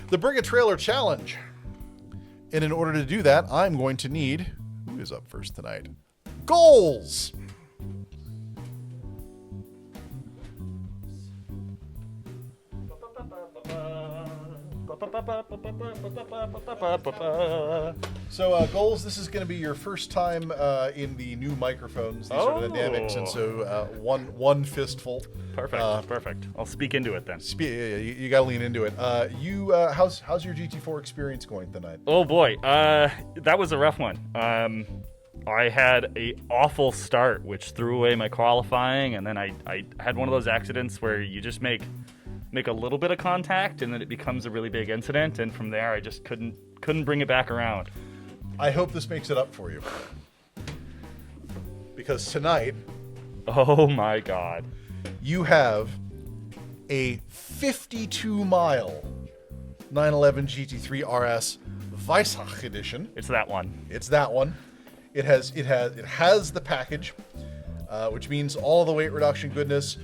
the Bring a Trailer Challenge. And in order to do that, I'm going to need, who is up first tonight? Goals! So, Goals, this is going to be your first time in the new microphones. These are the dynamics, and so one fistful. Perfect, perfect. I'll speak into it then. You got to lean into it. How's your GT4 experience going tonight? Oh boy, that was a rough one. I had a awful start, which threw away my qualifying, and then I had one of those accidents where you just make a little bit of contact, and then it becomes a really big incident, and from there I just couldn't bring it back around. I hope this makes it up for you, because tonight, oh my god, you have a 52-mile 911 GT3 RS Weissach edition. It's that one. It's that one. It has the package, which means all the weight reduction goodness.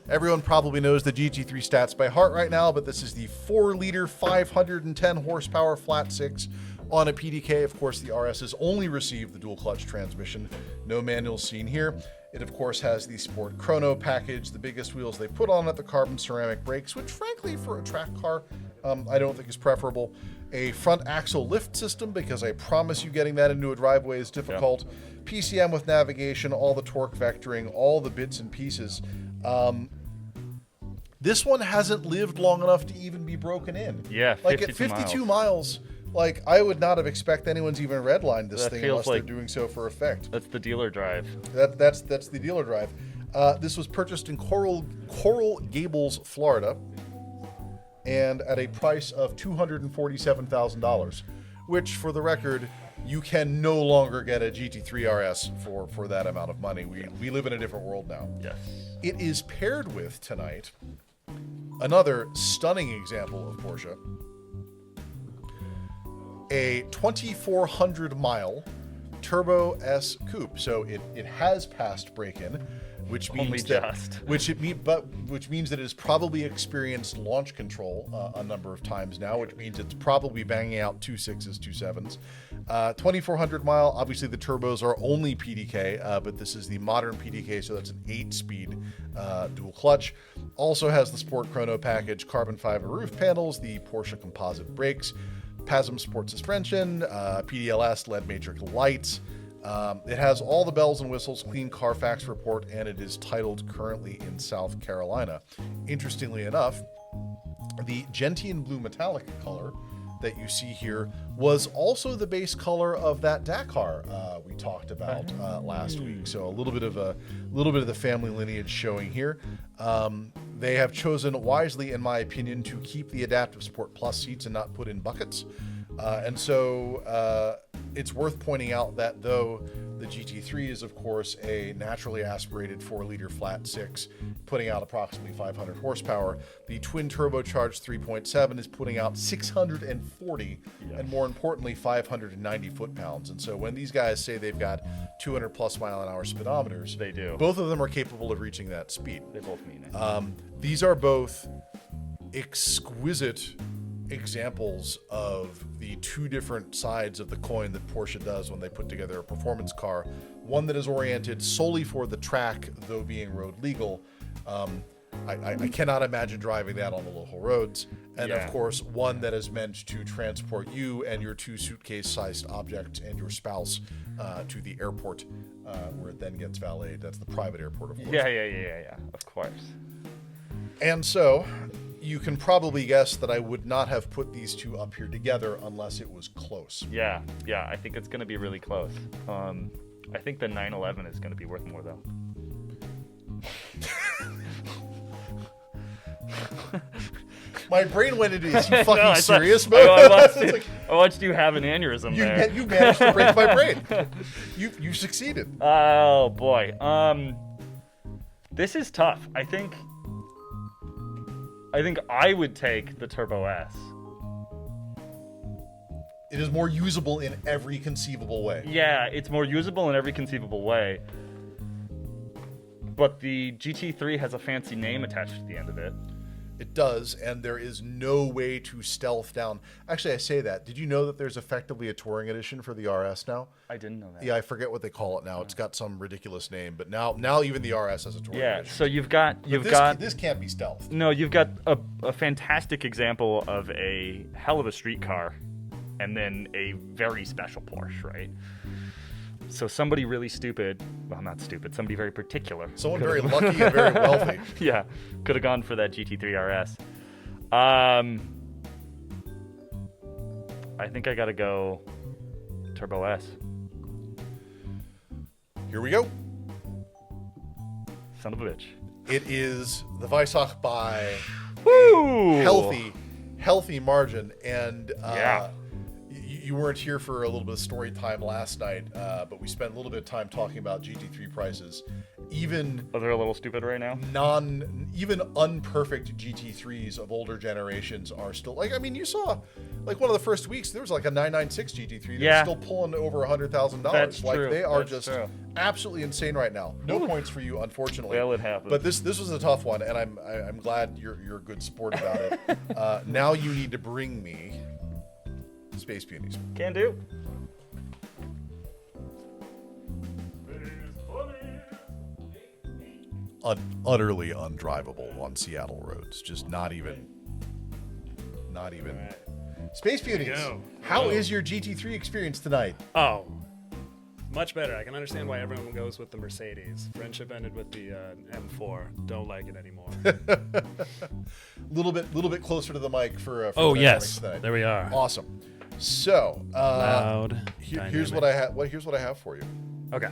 Everyone probably knows the GT3 stats by heart right now, but this is the 4-liter, 510 horsepower flat six on a PDK. Of course, the RS has only received the dual clutch transmission. No manual seen here. It, of course, has the Sport Chrono package, the biggest wheels they put on it, the carbon ceramic brakes, which, frankly, for a track car, I don't think is preferable. A front axle lift system, because I promise you getting that into a driveway is difficult. Yep. PCM with navigation, all the torque vectoring, all the bits and pieces. This one hasn't lived long enough to even be broken in. Yeah, 52 like at 52 miles, like I would not have expected anyone's even redlined this thing unless they're doing so for effect. That's the dealer drive. That's the dealer drive. This was purchased in Coral Gables, Florida, and at a price of $247,000, which, for the record, you can no longer get a GT3 RS for that amount of money. We live in a different world now. Yes. It is paired with, tonight, another stunning example of Porsche, a 2,400-mile Turbo S Coupe. So it has passed break-in, which means which means that it has probably experienced launch control a number of times now, which means it's probably banging out 2 6s, 2 7s. 2,400 mile. Obviously, the turbos are only PDK, but this is the modern PDK, so that's an 8-speed dual clutch. Also has the Sport Chrono package, carbon fiber roof panels, the Porsche composite brakes, PASM Sport suspension, PDLS LED matrix lights. It has all the bells and whistles, clean Carfax report, and it is titled currently in South Carolina. Interestingly enough, the Gentian blue metallic color that you see here was also the base color of that Dakar we talked about last week. So a little bit of the family lineage showing here. They have chosen wisely, in my opinion, to keep the Adaptive Sport Plus seats and not put in buckets. And so it's worth pointing out that though the GT3 is, of course, a naturally aspirated 4-liter flat six, putting out approximately 500 horsepower, the twin turbocharged 3.7 is putting out 640, and more importantly, 590 foot-pounds. And so when these guys say they've got 200 plus mile-an-hour speedometers, they do. Both of them are capable of reaching that speed. They both mean it. These are both exquisite examples of the two different sides of the coin that Porsche does when they put together a performance car. One that is oriented solely for the track, though being road legal. I cannot imagine driving that on the local roads. And of course, one that is meant to transport you and your 2 suitcase-sized objects and your spouse to the airport, where it then gets valeted. That's the private airport, of course. Yeah. Of course. And so, you can probably guess that I would not have put these two up here together unless it was close. Yeah. I think it's going to be really close. I think the 911 is going to be worth more, though. My brain went into this. You fucking serious, mode? I watched you have an aneurysm there. You managed to break my brain. You succeeded. Oh, boy. This is tough. I think I would take the Turbo S. It is more usable in every conceivable way. Yeah, it's more usable in every conceivable way. But the GT3 has a fancy name attached to the end of it. It does, and there is no way to stealth down. Actually, I say that. Did you know that there's effectively a touring edition for the RS now? I didn't know that. Yeah, I forget what they call it now. It's got some ridiculous name, but now even the RS has a touring edition. So you've got this can't be stealthed. No, you've got a fantastic example of a hell of a street car, and then a very special Porsche, right? So somebody really stupid, well, not stupid, somebody very particular. Someone very lucky and very wealthy. Yeah, could have gone for that GT3 RS. I think I got to go Turbo S. Here we go. Son of a bitch. It is the Weissach by Woo! healthy margin, and Yeah. You weren't here for a little bit of story time last night, but we spent a little bit of time talking about GT3 prices. Even Oh, they're a little stupid right now? even unperfect GT3s of older generations are still, like, I mean, you saw, like, one of the first weeks, there was like a 996 GT3 that was still pulling over $100,000. That's like, true. they are That's just true. absolutely insane right now. No points for you, unfortunately. Well, it happens. But this was a tough one, and I'm glad you're a good sport about it. Now you need to bring me Spacepunies. Can do. Utterly undrivable on Seattle roads. Just not even. Spacepunies. How is your GT3 experience tonight? Oh, much better. I can understand why everyone goes with the Mercedes. Friendship ended with the M4. Don't like it anymore. Little bit closer to the mic for Oh the yes, dynamics tonight. there we are. Awesome. So Loud. here's what I have. Here's what I have for you. Okay.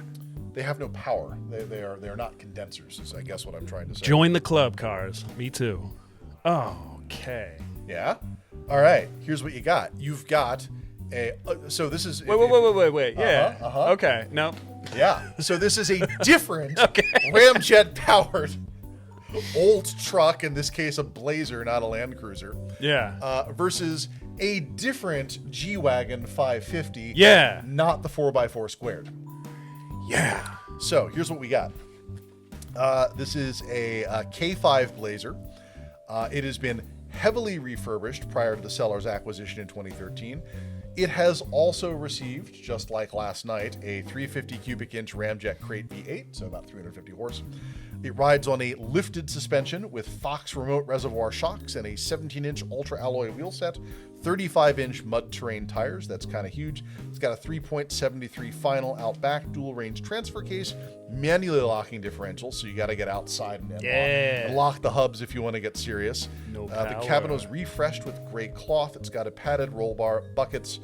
They have no power. They are not condensers. Is I guess what I'm trying to say. Join the club, cars. Me too. Okay. Yeah. All right. Here's what you got. You've got a. So this is. Wait. Yeah. uh-huh. Okay. No. Yeah. So this is a different ramjet powered old truck. In this case, a Blazer, not a Land Cruiser. Yeah. Versus a different G-Wagon 550. Yeah. Not the 4x4 squared. Yeah. So here's what we got. This is a K5 Blazer. It has been heavily refurbished prior to the seller's acquisition in 2013. It has also received, just like last night, a 350 cubic inch ramjet crate V8, so about 350 horse. It rides on a lifted suspension with Fox remote reservoir shocks and a 17-inch ultra alloy wheel set, 35-inch mud terrain tires. That's kind of huge. It's got a 3.73 final out back dual range transfer case, manually locking differential, so you got to get outside and lock the hubs if you want to get serious. No the power. cabin was refreshed with gray cloth. It's got a padded roll bar buckets,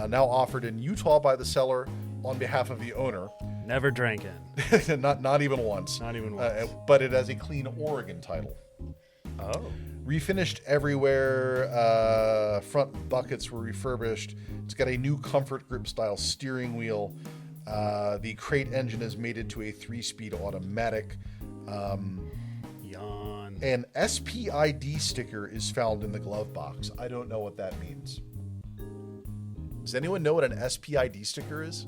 now offered in Utah by the seller on behalf of the owner. Never drank in. not even once. Not even once. But it has a clean Oregon title. Oh. Refinished everywhere. Front buckets were refurbished. It's got a new comfort grip style steering wheel. The crate engine is mated to a 3-speed automatic. Yawn. An SPID sticker is found in the glove box. I don't know what that means. Does anyone know what an SPID sticker is?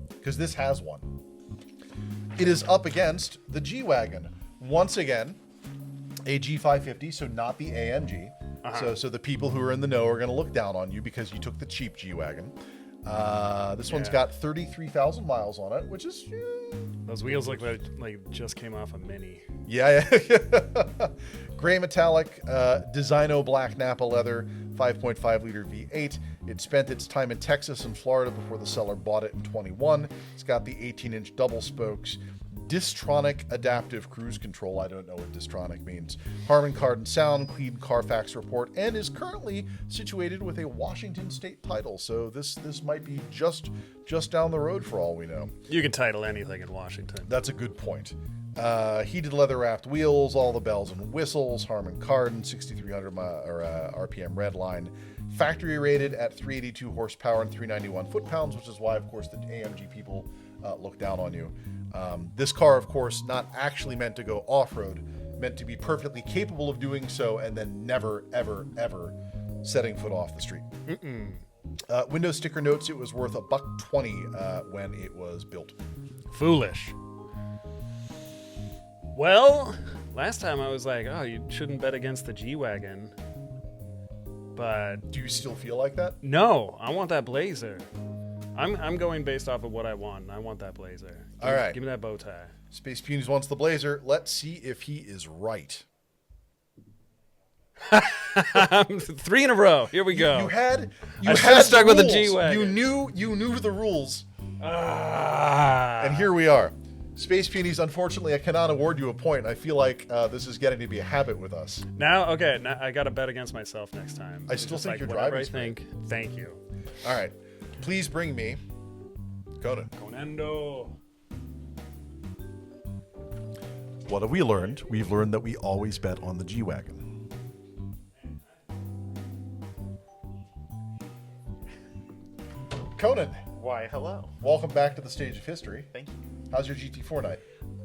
Because this has one. It is up against the G-Wagon. Once again, a G550, so not the AMG. So the people who are in the know are going to look down on you because you took the cheap G-Wagon. This one's got 33,000 miles on it, which is... Those wheels look like just came off a Mini. Yeah. Gray metallic, Designo black Napa leather, 5.5 liter V8. It spent its time in Texas and Florida before the seller bought it in 21. It's got the 18-inch double spokes, Distronic adaptive cruise control. I don't know what Distronic means. Harman Kardon sound, clean Carfax report, and is currently situated with a Washington state title. So this might be just down the road for all we know. You can title anything in Washington. That's a good point. Heated leather-wrapped wheels, all the bells and whistles, Harman Kardon, 6,300 RPM redline. Factory rated at 382 horsepower and 391 foot-pounds, which is why, of course, the AMG people look down on you. This car, of course, not actually meant to go off-road, meant to be perfectly capable of doing so and then never, ever, ever setting foot off the street. Window sticker notes, it was worth $120 when it was built. Foolish. Well, Last time I was like, oh, you shouldn't bet against the G-Wagon. But Do you still feel like that? no, I want that Blazer. I'm going based off of what I want. I want that Blazer. All right. Give me that bow tie. Spacepunies wants the Blazer. Let's see if he is right. 3 in a row. Here we go. You had stuck with the rules. G-Wagon. You knew the rules. Ah. And here we are. Spacepunies, unfortunately, I cannot award you a point. I feel like this is getting to be a habit with us. Now I got to bet against myself next time. I still Just think you're whatever driving I think. Thank you. All right. Please bring me Conan. Conando. What have we learned? We've learned that we always bet on the G-Wagon. Conan, Why, hello. welcome back to the stage of history. Thank you. How's your GT4 night?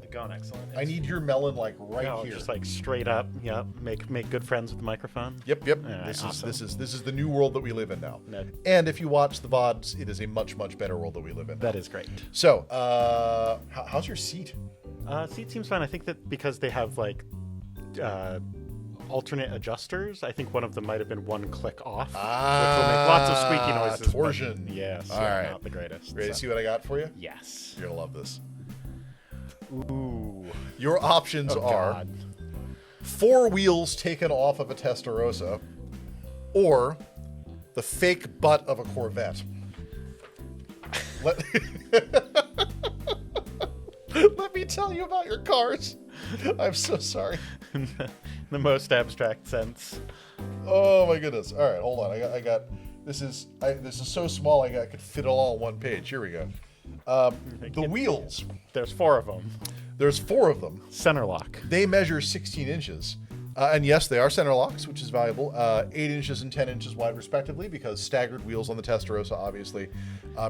Going excellent. I need your melon like right no, here. just like straight up. Yeah, make good friends with the microphone. Yep. All right, awesome. This is the new world that we live in now. No. And if you watch the VODs, it is a much better world that we live in. That is great. So, how's your seat? Seat seems fine. I think that because they have like alternate adjusters, I think one of them might have been one click off, which will make lots of squeaky noises. but Torsion. Yes. All right. Not the greatest. Ready to so. see what I got for you? Yes. You're gonna love this. Ooh. Your options Oh, are God. 4 wheels taken off of a Testarossa, or the fake butt of a Corvette. Let me tell you about your cars. I'm so sorry. The most abstract sense. Oh my goodness. All right, hold on. I got this is so small I could fit it all on one page. Here we go. The wheels. There's 4 of them. There's 4 of them. Center lock. They measure 16 inches. And yes, they are center locks, which is valuable. 8 inches and 10 inches wide, respectively, because staggered wheels on the Testarossa, obviously.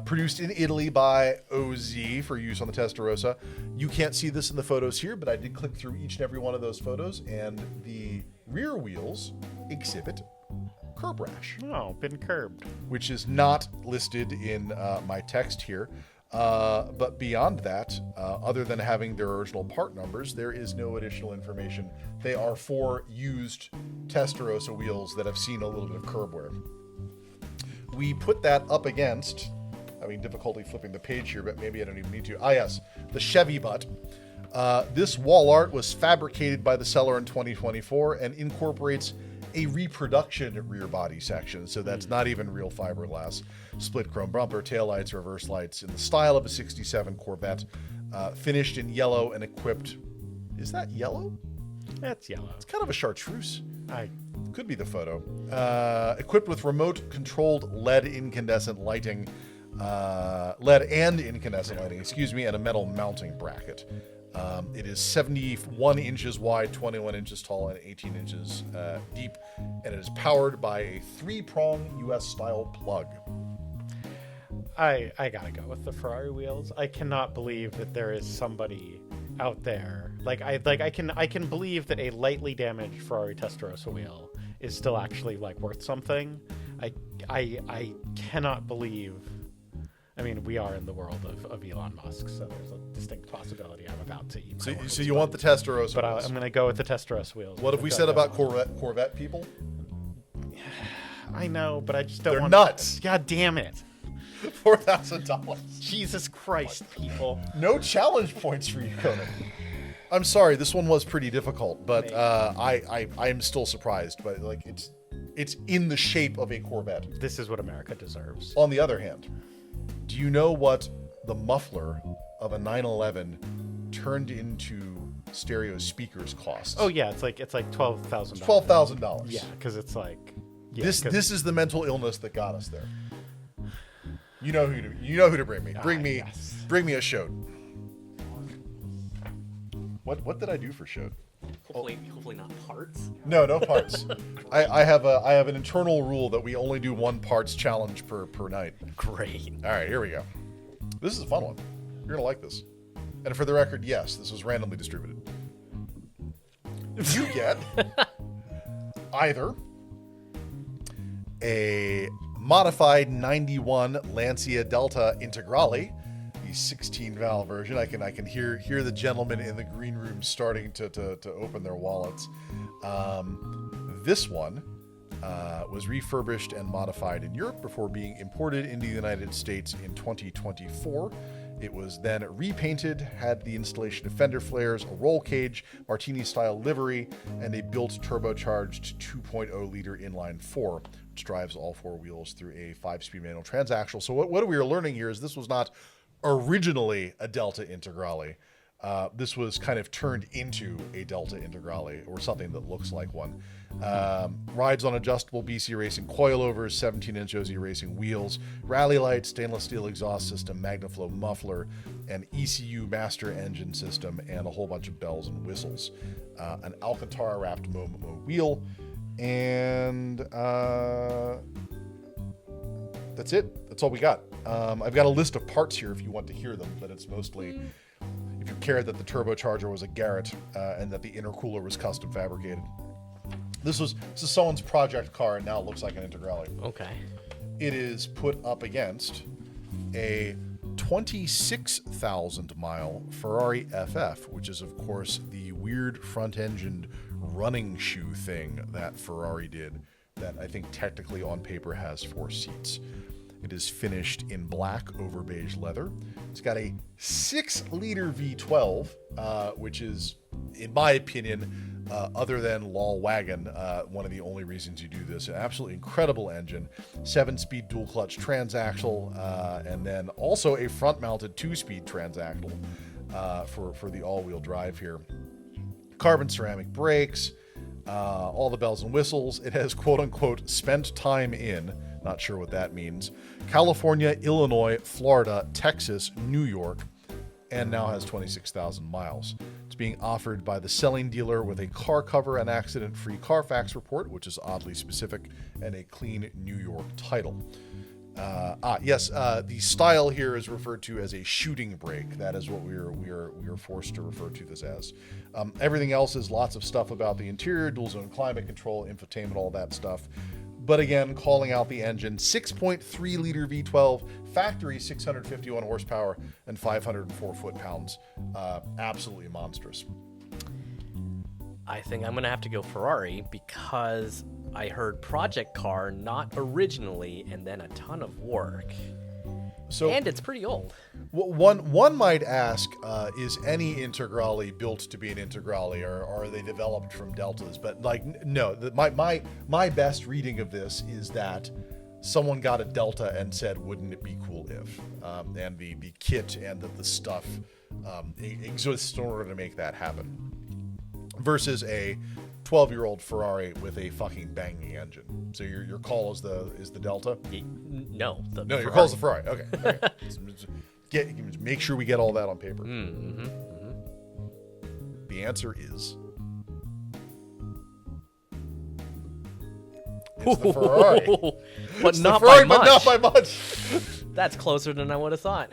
Produced in Italy by OZ for use on the Testarossa. You can't see this in the photos here, but I did click through each and every one of those photos, and the rear wheels exhibit curb rash, Oh, been curbed. which is not listed in my text here. But beyond that, other than having their original part numbers, there is no additional information. They are 4 used Testarossa wheels that have seen a little bit of curb wear. We put that up against, having difficulty flipping the page here, but maybe I don't even need to. Ah, yes, the Chevy Butt. This wall art was fabricated by the seller in 2024 and incorporates a reproduction rear body section, so that's not even real fiberglass. Split chrome bumper, taillights, reverse lights in the style of a 67 Corvette, finished in yellow and equipped. Is that yellow? That's yellow. It's kind of a chartreuse. I Could be the photo. Equipped with remote controlled LED incandescent lighting, LED and incandescent lighting, excuse me, and a metal mounting bracket. It is 71 inches wide, 21 inches tall, and 18 inches deep, and it is powered by a 3-prong US-style plug. I gotta go with the Ferrari wheels. I cannot believe that there is somebody out there I can believe that a lightly damaged Ferrari Testarossa wheel is still actually like worth something. I cannot believe. I mean, we are in the world of Elon Musk, so there's a distinct possibility I'm about to eat. So you want the Testarossa But wheels. I'm going to go with the Testarossa wheels. What have we said about Corvette people? I know, but I just don't They're want. nuts. God damn it! $4,000. Jesus Christ, people! No challenge points for you, Conan. I'm sorry, this one was pretty difficult, but I am still surprised. But like, it's in the shape of a Corvette. This is what America deserves. On the other hand, do you know what the muffler of a 911 turned into stereo speakers costs? Oh yeah, it's like $12,000. $12,000. Yeah, because it's like This is the mental illness that got us there. You know who to bring me. Yes. Bring me a Shoat. What did I do for Shoat? Hopefully not parts. No parts. I have an internal rule that we only do 1 parts challenge per night. Great. All right, here we go. This is a fun one. You're gonna like this. And for the record, yes, this was randomly distributed. You get either a modified 91 Lancia Delta Integrale, the 16 valve version. I can hear the gentlemen in the green room starting to open their wallets. This one was refurbished and modified in Europe before being imported into the United States in 2024. It was then repainted, had the installation of fender flares, a roll cage, Martini-style livery, and a built turbocharged 2.0-liter inline-4, which drives all four wheels through a 5-speed manual transaxle. So what we are learning here is this was not originally a Delta Integrale. This was kind of turned into a Delta Integrale, or something that looks like one. Rides on adjustable BC Racing coilovers, 17-inch OZ Racing wheels, rally lights, stainless steel exhaust system, MagnaFlow muffler, an ECU master engine system, and a whole bunch of bells and whistles. An Alcantara-wrapped Momo wheel, and that's it. That's all we got. I've got a list of parts here if you want to hear them, but it's mostly... if you cared that the turbocharger was a Garrett and that the intercooler was custom fabricated. This is someone's project car, and now it looks like an Integrale. Okay. It is put up against a 26,000-mile Ferrari FF, which is, of course, the weird front-engined running shoe thing that Ferrari did that I think technically on paper has 4 seats. It is finished in black over beige leather. It's got a 6-liter V12, which is, in my opinion, other than LOL Wagon, one of the only reasons you do this. An absolutely incredible engine, 7-speed dual-clutch transaxle, and then also a front-mounted 2-speed transaxle for the all-wheel drive here. Carbon ceramic brakes, all the bells and whistles. It has quote-unquote spent time in, not sure what that means, California, Illinois, Florida, Texas, New York, and now has 26,000 miles. It's being offered by the selling dealer with a car cover and accident-free Carfax report, which is oddly specific, and a clean New York title. The style here is referred to as a shooting brake. That is what we are forced to refer to this as. Everything else is lots of stuff about the interior, dual zone climate control, infotainment, all that stuff. But again, calling out the engine, 6.3-liter V12, factory 651 horsepower and 504 foot-pounds. Absolutely monstrous. I think I'm going to have to go Ferrari because I heard project car not originally and then a ton of work. And it's pretty old. One might ask, is any Integrale built to be an Integrale, or are they developed from Deltas? But no. My best reading of this is that someone got a Delta and said, "Wouldn't it be cool if?" And the kit and the stuff exists in order to make that happen. Versus a 12-year-old Ferrari with a fucking banging engine. So your call is the Delta? No, your call is the Ferrari. Okay. Make sure we get all that on paper. The answer is it's the Ferrari. But not by much. That's closer than I would have thought.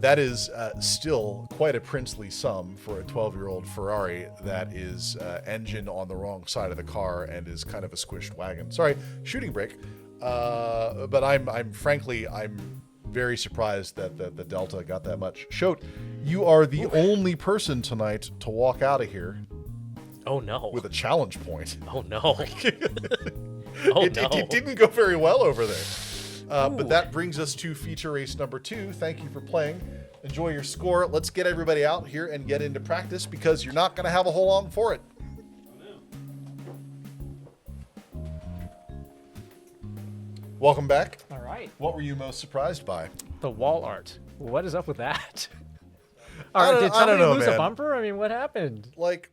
That is still quite a princely sum for a 12-year-old Ferrari that is engine on the wrong side of the car and is kind of a squished wagon. Sorry, shooting brake. But I'm frankly very surprised that the Delta got that much. Shoat, you are the only person tonight to walk out of here. Oh no! With a challenge point. Oh no! It didn't go very well over there. But that brings us to feature race number 2. Thank you for playing. Enjoy your score. Let's get everybody out here and get into practice because you're not going to have a whole long for it. Welcome back. All right. What were you most surprised by? The wall art. What is up with that? I don't Did somebody know, lose man. a bumper? I mean, what happened? Like,